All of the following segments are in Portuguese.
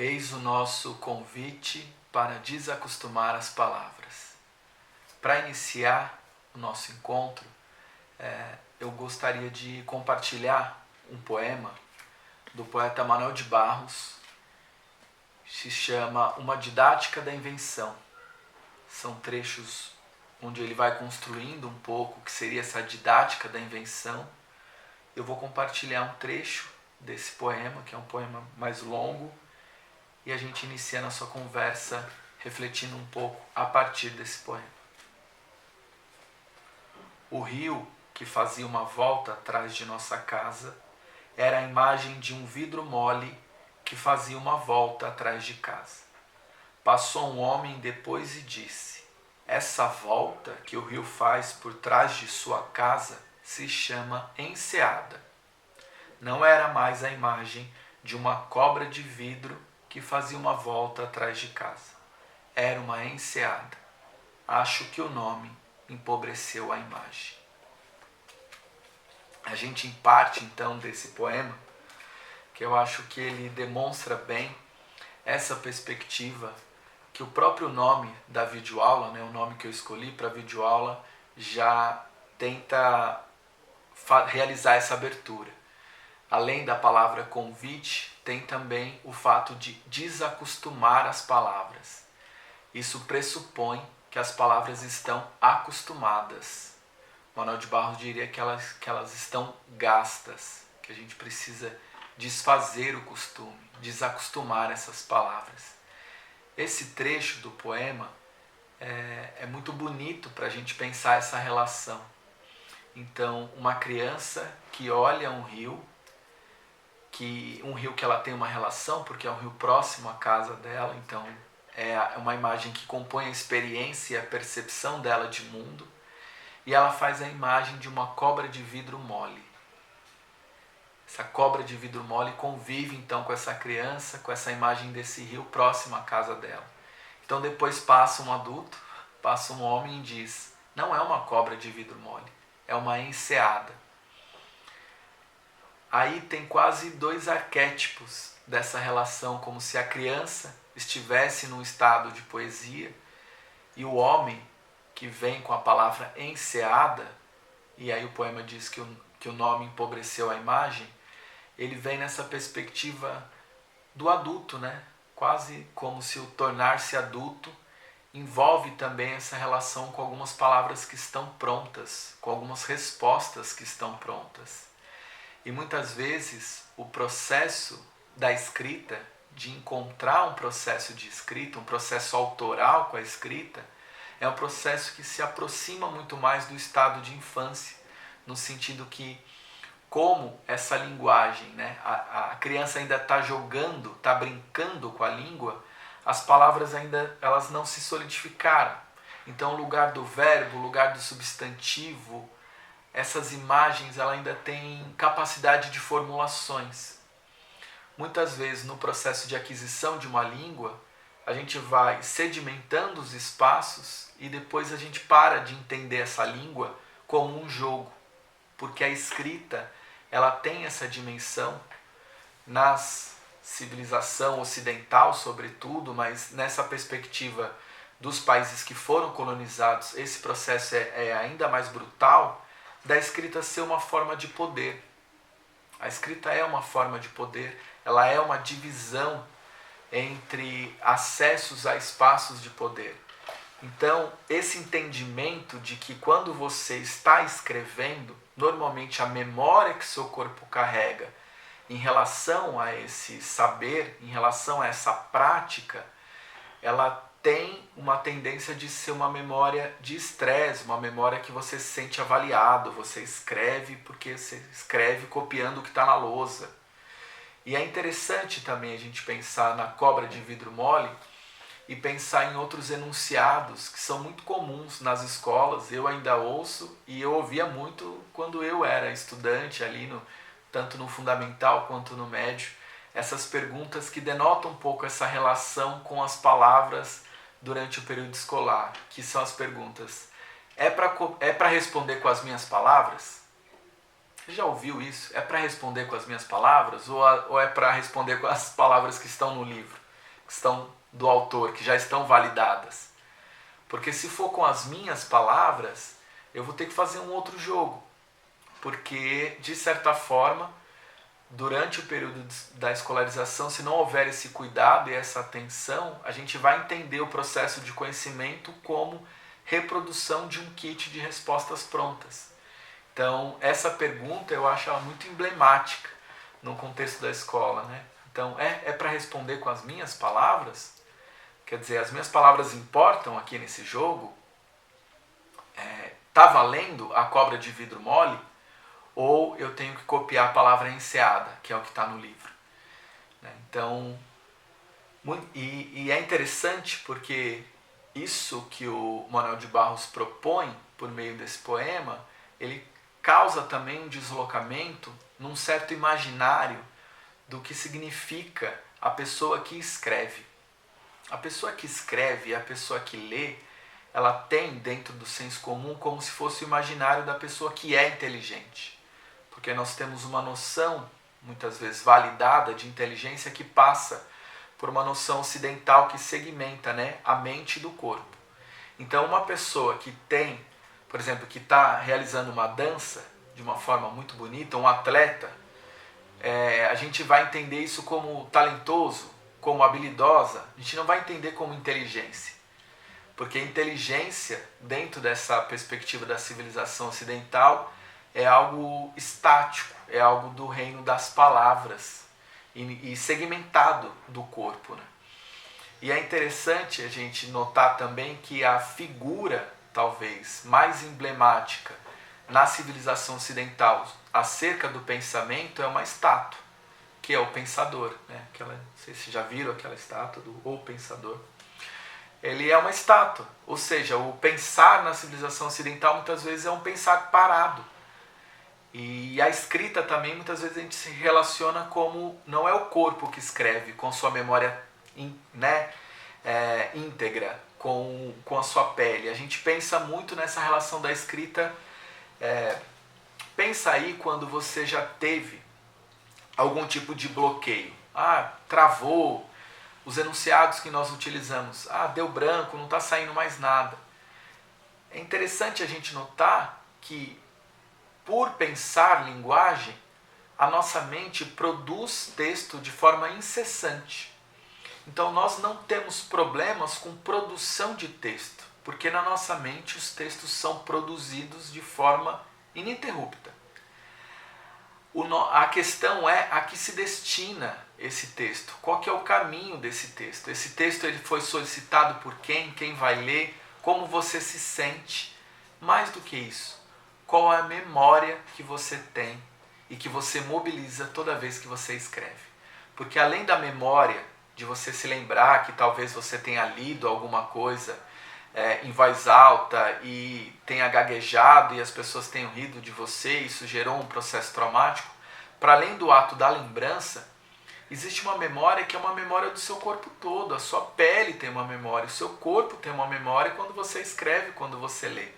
Eis o nosso convite para desacostumar as palavras. Para iniciar o nosso encontro, eu gostaria de compartilhar um poema do poeta Manuel de Barros, se chama Uma Didática da Invenção. São trechos onde ele vai construindo um pouco o que seria essa didática da invenção. Eu vou compartilhar um trecho desse poema, que é um poema mais longo, e a gente inicia nossa conversa refletindo um pouco a partir desse poema. O rio que fazia uma volta atrás de nossa casa era a imagem de um vidro mole que fazia uma volta atrás de casa. Passou um homem depois e disse: essa volta que o rio faz por trás de sua casa se chama enseada. Não era mais a imagem de uma cobra de vidro que fazia uma volta atrás de casa. Era uma enseada. Acho que o nome empobreceu a imagem. A gente parte então desse poema, que eu acho que ele demonstra bem essa perspectiva que o próprio nome da videoaula, o nome que eu escolhi para a videoaula, já tenta realizar essa abertura. Além da palavra convite, tem também o fato de desacostumar as palavras. Isso pressupõe que as palavras estão acostumadas. Manuel de Barros diria que elas estão gastas, que a gente precisa desfazer o costume, desacostumar essas palavras. Esse trecho do poema é muito bonito para a gente pensar essa relação. Então, uma criança que olha um rio que ela tem uma relação, porque é um rio próximo à casa dela, então é uma imagem que compõe a experiência e a percepção dela de mundo, e ela faz a imagem de uma cobra de vidro mole. Essa cobra de vidro mole convive então com essa criança, com essa imagem desse rio próximo à casa dela. Então depois passa um adulto, passa um homem e diz: não é uma cobra de vidro mole, é uma enseada. Aí tem quase dois arquétipos dessa relação, como se a criança estivesse num estado de poesia e o homem que vem com a palavra enseada, e aí o poema diz que o nome empobreceu a imagem, ele vem nessa perspectiva do adulto, quase como se o tornar-se adulto envolve também essa relação com algumas palavras que estão prontas, com algumas respostas que estão prontas. E muitas vezes o processo da escrita, de encontrar um processo de escrita, um processo autoral com a escrita, é um processo que se aproxima muito mais do estado de infância, no sentido que, como essa linguagem, a criança ainda está jogando, está brincando com a língua, as palavras ainda elas não se solidificaram. Então o lugar do verbo, o lugar do substantivo, essas imagens ela ainda têm capacidade de formulações. Muitas vezes no processo de aquisição de uma língua, a gente vai sedimentando os espaços e depois a gente para de entender essa língua como um jogo, porque a escrita ela tem essa dimensão na civilização ocidental sobretudo, mas nessa perspectiva dos países que foram colonizados, esse processo é ainda mais brutal, da escrita ser uma forma de poder. A escrita é uma forma de poder, ela é uma divisão entre acessos a espaços de poder. Então, esse entendimento de que quando você está escrevendo, normalmente a memória que seu corpo carrega em relação a esse saber, em relação a essa prática, ela tem uma tendência de ser uma memória de estresse, uma memória que você se sente avaliado, você escreve porque você escreve copiando o que está na lousa. E é interessante também a gente pensar na cobra de vidro mole e pensar em outros enunciados que são muito comuns nas escolas. Eu ainda ouço e eu ouvia muito quando eu era estudante ali, tanto no fundamental quanto no médio, essas perguntas que denotam um pouco essa relação com as palavras durante o período escolar, que são as perguntas: é para responder com as minhas palavras? Você já ouviu isso? É para responder com as minhas palavras ou é para responder com as palavras que estão no livro? do autor, que já estão validadas. Porque se for com as minhas palavras, eu vou ter que fazer um outro jogo. Porque, de certa forma, durante o período da escolarização, se não houver esse cuidado e essa atenção, a gente vai entender o processo de conhecimento como reprodução de um kit de respostas prontas. Então, essa pergunta eu acho ela muito emblemática no contexto da escola, né? Então, é para responder com as minhas palavras? Quer dizer, as minhas palavras importam aqui nesse jogo? Tá valendo a cobra de vidro mole? Ou eu tenho que copiar a palavra enseada, que é o que está no livro? Então, e é interessante porque isso que o Manuel de Barros propõe por meio desse poema, ele causa também um deslocamento num certo imaginário do que significa a pessoa que escreve. A pessoa que escreve e a pessoa que lê, ela tem dentro do senso comum como se fosse o imaginário da pessoa que é inteligente. Porque nós temos uma noção, muitas vezes validada, de inteligência que passa por uma noção ocidental que segmenta, né, a mente do corpo. Então, uma pessoa que tem, por exemplo, que está realizando uma dança de uma forma muito bonita, um atleta, a gente vai entender isso como talentoso, como habilidosa, a gente não vai entender como inteligência. Porque inteligência, dentro dessa perspectiva da civilização ocidental, é algo estático, é algo do reino das palavras e segmentado do corpo, né? E é interessante a gente notar também que a figura, talvez, mais emblemática na civilização ocidental acerca do pensamento é uma estátua, que é o pensador, né? Não sei se já viram aquela estátua do O Pensador. Ele é uma estátua, ou seja, o pensar na civilização ocidental muitas vezes é um pensar parado. E a escrita também, muitas vezes a gente se relaciona como não é o corpo que escreve com sua memória íntegra, com a sua pele. A gente pensa muito nessa relação da escrita. Pensa aí quando você já teve algum tipo de bloqueio. Travou os enunciados que nós utilizamos. Deu branco, não está saindo mais nada. É interessante a gente notar que, por pensar linguagem, a nossa mente produz texto de forma incessante. Então nós não temos problemas com produção de texto, porque na nossa mente os textos são produzidos de forma ininterrupta. A questão é a que se destina esse texto. Qual que é o caminho desse texto? Esse texto ele foi solicitado por quem? Quem vai ler? Como você se sente? Mais do que isso, qual é a memória que você tem e que você mobiliza toda vez que você escreve? Porque além da memória, de você se lembrar que talvez você tenha lido alguma coisa em voz alta e tenha gaguejado e as pessoas tenham rido de você, isso gerou um processo traumático, para além do ato da lembrança, existe uma memória que é uma memória do seu corpo todo. A sua pele tem uma memória, o seu corpo tem uma memória quando você escreve, quando você lê.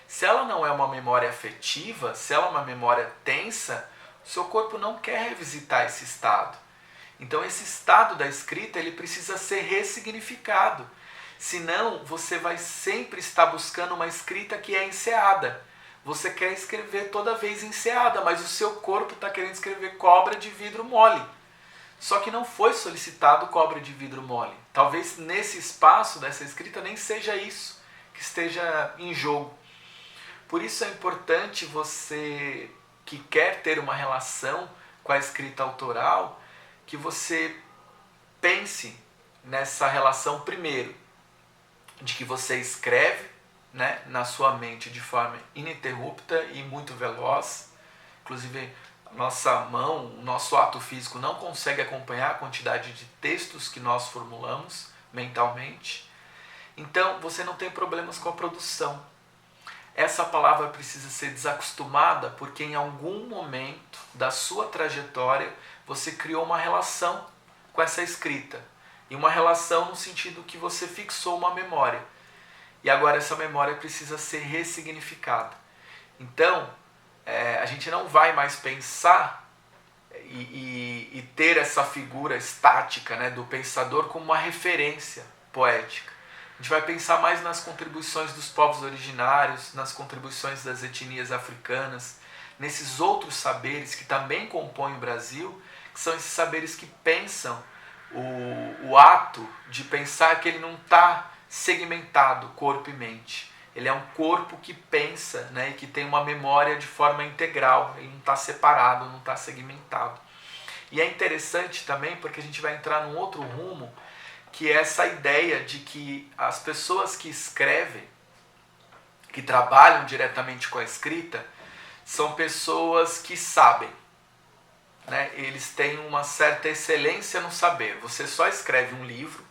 Se ela não é uma memória afetiva, se ela é uma memória tensa, o seu corpo não quer revisitar esse estado. Então esse estado da escrita ele precisa ser ressignificado. Senão você vai sempre estar buscando uma escrita que é enseada. Você quer escrever toda vez enseada, mas o seu corpo está querendo escrever cobra de vidro mole. Só que não foi solicitado cobra de vidro mole. Talvez nesse espaço dessa escrita nem seja isso que esteja em jogo. Por isso é importante você que quer ter uma relação com a escrita autoral, que você pense nessa relação primeiro, de que você escreve, né, na sua mente de forma ininterrupta e muito veloz. Inclusive, nossa mão, o nosso ato físico não consegue acompanhar a quantidade de textos que nós formulamos mentalmente. Então, você não tem problemas com a produção. Essa palavra precisa ser desacostumada porque em algum momento da sua trajetória você criou uma relação com essa escrita. E uma relação no sentido que você fixou uma memória. E agora essa memória precisa ser ressignificada. Então, a gente não vai mais pensar e ter essa figura estática, né, do pensador como uma referência poética. A gente vai pensar mais nas contribuições dos povos originários, nas contribuições das etnias africanas, nesses outros saberes que também compõem o Brasil, que são esses saberes que pensam o ato de pensar que ele não está segmentado corpo e mente. Ele é um corpo que pensa, né, e que tem uma memória de forma integral, ele não está separado, não está segmentado. E é interessante também porque a gente vai entrar num outro rumo, que é essa ideia de que as pessoas que escrevem, que trabalham diretamente com a escrita, são pessoas que sabem, né? Eles têm uma certa excelência no saber. Você só escreve um livro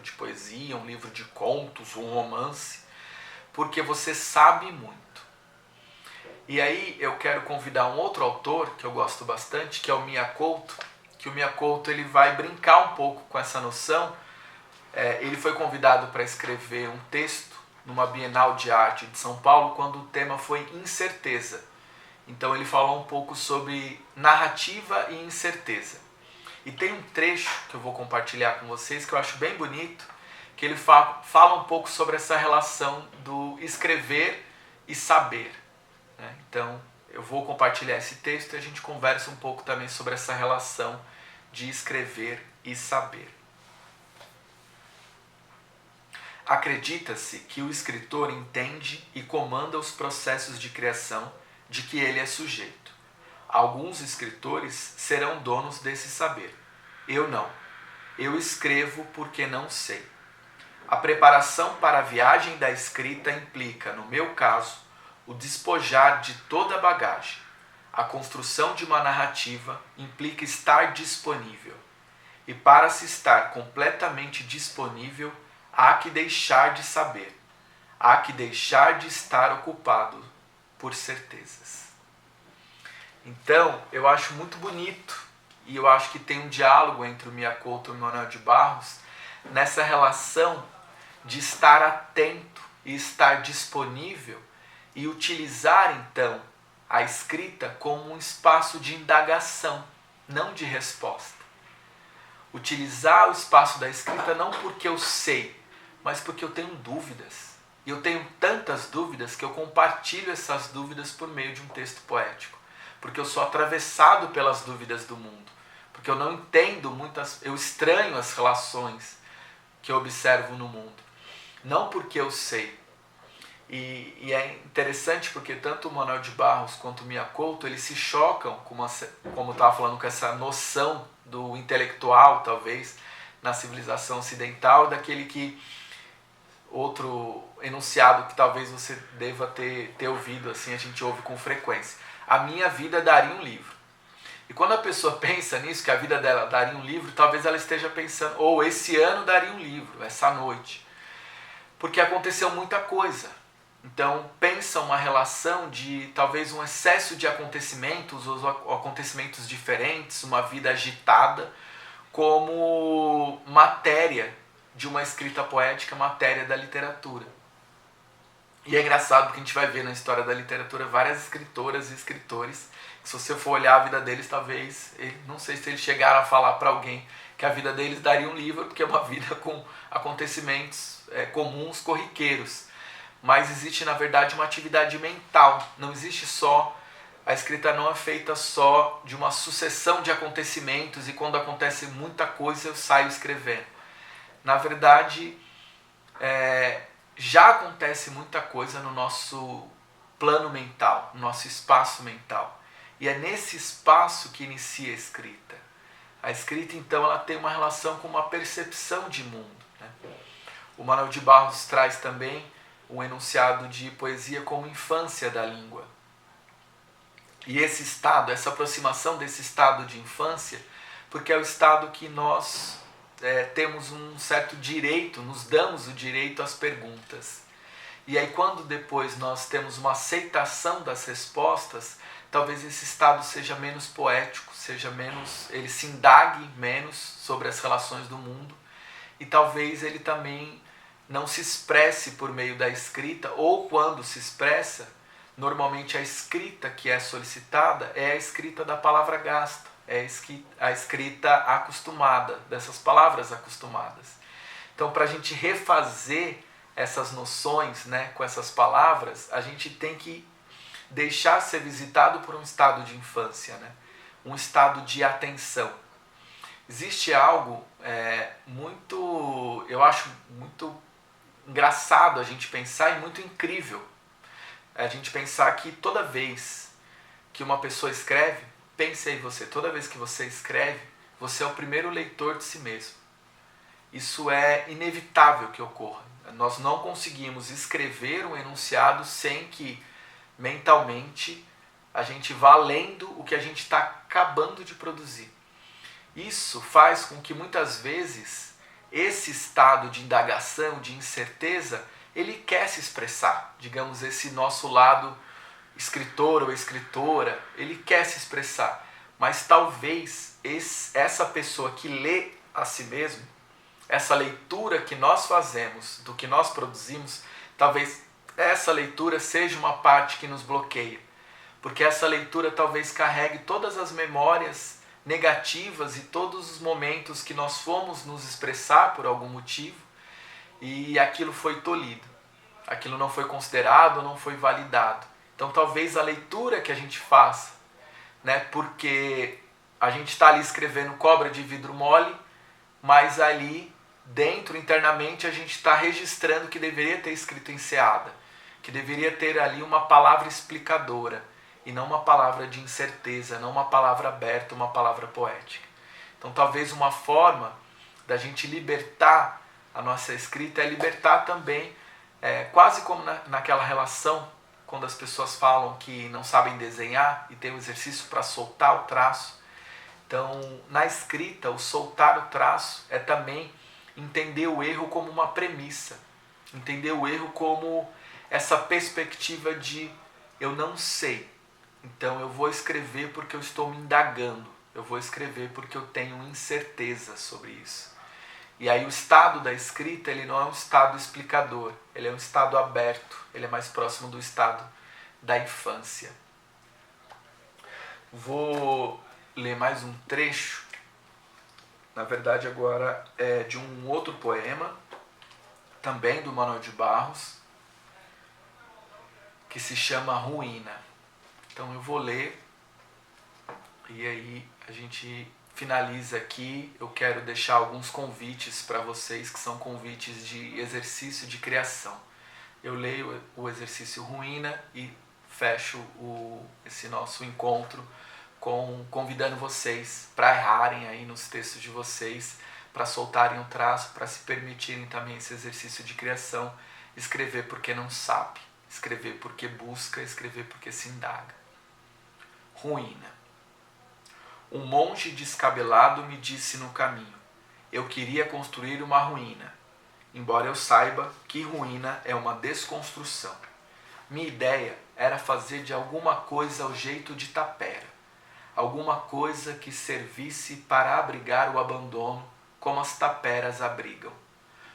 de poesia, um livro de contos, um romance, porque você sabe muito. E aí eu quero convidar um outro autor que eu gosto bastante, que é o Mia Couto, que o Mia Couto ele vai brincar um pouco com essa noção. Ele foi convidado para escrever um texto numa Bienal de Arte de São Paulo, quando o tema foi incerteza. Então ele falou um pouco sobre narrativa e incerteza. E tem um trecho que eu vou compartilhar com vocês que eu acho bem bonito, que ele fala um pouco sobre essa relação do escrever e saber, né? Então eu vou compartilhar esse texto e a gente conversa um pouco também sobre essa relação de escrever e saber. Acredita-se que o escritor entende e comanda os processos de criação de que ele é sujeito. Alguns escritores serão donos desse saber. Eu não. Eu escrevo porque não sei. A preparação para a viagem da escrita implica, no meu caso, o despojar de toda a bagagem. A construção de uma narrativa implica estar disponível. E para se estar completamente disponível, há que deixar de saber. Há que deixar de estar ocupado por certezas. Então, eu acho muito bonito, e eu acho que tem um diálogo entre o Mia Couto e o Manuel de Barros, nessa relação de estar atento e estar disponível e utilizar, então, a escrita como um espaço de indagação, não de resposta. Utilizar o espaço da escrita não porque eu sei, mas porque eu tenho dúvidas. E eu tenho tantas dúvidas que eu compartilho essas dúvidas por meio de um texto poético. Porque eu sou atravessado pelas dúvidas do mundo. Porque eu não entendo eu estranho as relações que eu observo no mundo. Não porque eu sei. E é interessante porque tanto o Manuel de Barros quanto o Mia Couto, eles se chocam, como eu estava falando, com essa noção do intelectual, talvez, na civilização ocidental, daquele que... Outro enunciado que talvez você deva ter ouvido, assim, a gente ouve com frequência. A minha vida daria um livro. E quando a pessoa pensa nisso, que a vida dela daria um livro, talvez ela esteja pensando, ou esse ano daria um livro, essa noite. Porque aconteceu muita coisa. Então, pensa uma relação de talvez um excesso de acontecimentos, ou acontecimentos diferentes, uma vida agitada, como matéria de uma escrita poética, matéria da literatura. E é engraçado porque a gente vai ver na história da literatura várias escritoras e escritores, que se você for olhar a vida deles, talvez, não sei se eles chegaram a falar para alguém que a vida deles daria um livro, porque é uma vida com acontecimentos comuns, corriqueiros. Mas existe, na verdade, uma atividade mental. Não existe só... A escrita não é feita só de uma sucessão de acontecimentos e quando acontece muita coisa eu saio escrevendo. Na verdade, já acontece muita coisa no nosso plano mental, no nosso espaço mental. E é nesse espaço que inicia a escrita. A escrita, então, ela tem uma relação com uma percepção de mundo, né? O Manuel de Barros traz também um enunciado de poesia como infância da língua. E esse estado, essa aproximação desse estado de infância, porque é o estado que nós temos um certo direito, nos damos o direito às perguntas. E aí quando depois nós temos uma aceitação das respostas, talvez esse estado seja menos poético, ele se indague menos sobre as relações do mundo e talvez ele também não se expresse por meio da escrita, ou quando se expressa, normalmente a escrita que é solicitada é a escrita da palavra gasta, é a escrita acostumada, dessas palavras acostumadas. Então, para a gente refazer essas noções, né, com essas palavras, a gente tem que deixar ser visitado por um estado de infância, né? Um estado de atenção. Existe algo eu acho muito engraçado a gente pensar e muito incrível a gente pensar que toda vez que uma pessoa escreve, pense aí você, toda vez que você escreve, você é o primeiro leitor de si mesmo. Isso é inevitável que ocorra. Nós não conseguimos escrever um enunciado sem que mentalmente a gente vá lendo o que a gente está acabando de produzir. Isso faz com que muitas vezes esse estado de indagação, de incerteza, ele quer se expressar. Digamos, esse nosso lado escritor ou escritora, ele quer se expressar. Mas talvez essa pessoa que lê a si mesmo, essa leitura que nós fazemos do que nós produzimos, talvez essa leitura seja uma parte que nos bloqueia. Porque essa leitura talvez carregue todas as memórias negativas e todos os momentos que nós fomos nos expressar por algum motivo e aquilo foi tolhido. Aquilo não foi considerado, não foi validado. Então talvez a leitura que a gente faça, né, porque a gente está ali escrevendo cobra de vidro mole, mas ali dentro, internamente, a gente está registrando que deveria ter escrito enseada, que deveria ter ali uma palavra explicadora, e não uma palavra de incerteza, não uma palavra aberta, uma palavra poética. Então talvez uma forma da gente libertar a nossa escrita é libertar também, quase como naquela relação, quando as pessoas falam que não sabem desenhar e tem um exercício para soltar o traço. Então, na escrita, o soltar o traço é também entender o erro como uma premissa, entender o erro como essa perspectiva de eu não sei, então eu vou escrever porque eu estou me indagando, eu vou escrever porque eu tenho incerteza sobre isso. E aí o estado da escrita, ele não é um estado explicador, ele é um estado aberto, ele é mais próximo do estado da infância. Vou ler mais um trecho, na verdade agora é de um outro poema, também do Manuel de Barros, que se chama Ruína. Então eu vou ler e aí a gente finaliza aqui. Eu quero deixar alguns convites para vocês, que são convites de exercício de criação. Eu leio o exercício Ruína e fecho esse nosso encontro convidando vocês para errarem aí nos textos de vocês, para soltarem o traço, para se permitirem também esse exercício de criação, escrever porque não sabe, escrever porque busca, escrever porque se indaga. Ruína. Um monge descabelado me disse no caminho: eu queria construir uma ruína, embora eu saiba que ruína é uma desconstrução. Minha ideia era fazer de alguma coisa ao jeito de tapera, alguma coisa que servisse para abrigar o abandono como as taperas abrigam.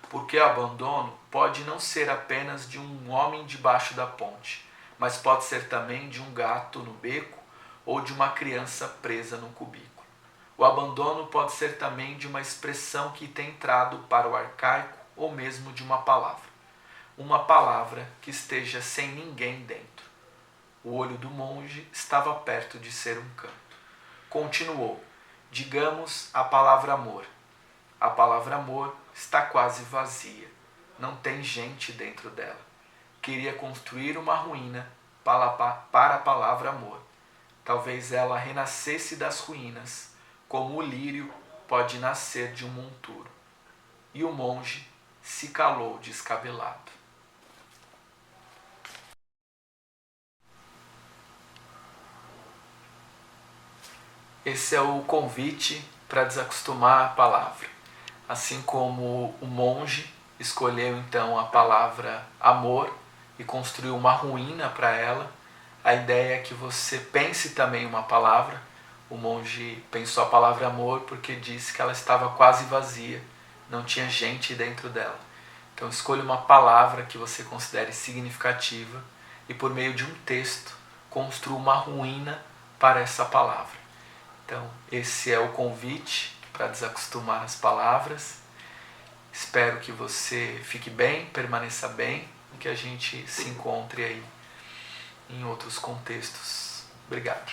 Porque o abandono pode não ser apenas de um homem debaixo da ponte, mas pode ser também de um gato no beco ou de uma criança presa num cubículo. O abandono pode ser também de uma expressão que tem entrado para o arcaico ou mesmo de uma palavra que esteja sem ninguém dentro. O olho do monge estava perto de ser um canto. Continuou: digamos a palavra amor. A palavra amor está quase vazia, não tem gente dentro dela. Queria construir uma ruína para a palavra amor. Talvez ela renascesse das ruínas, como o lírio pode nascer de um monturo. E o monge se calou descabelado. Esse é o convite para desacostumar a palavra. Assim como o monge escolheu então a palavra amor e construiu uma ruína para ela, a ideia é que você pense também uma palavra. O monge pensou a palavra amor porque disse que ela estava quase vazia, não tinha gente dentro dela. Então escolha uma palavra que você considere significativa e por meio de um texto construa uma ruína para essa palavra. Então, esse é o convite para desacostumar as palavras. Espero que você fique bem, permaneça bem e que a gente se encontre aí em outros contextos. Obrigado.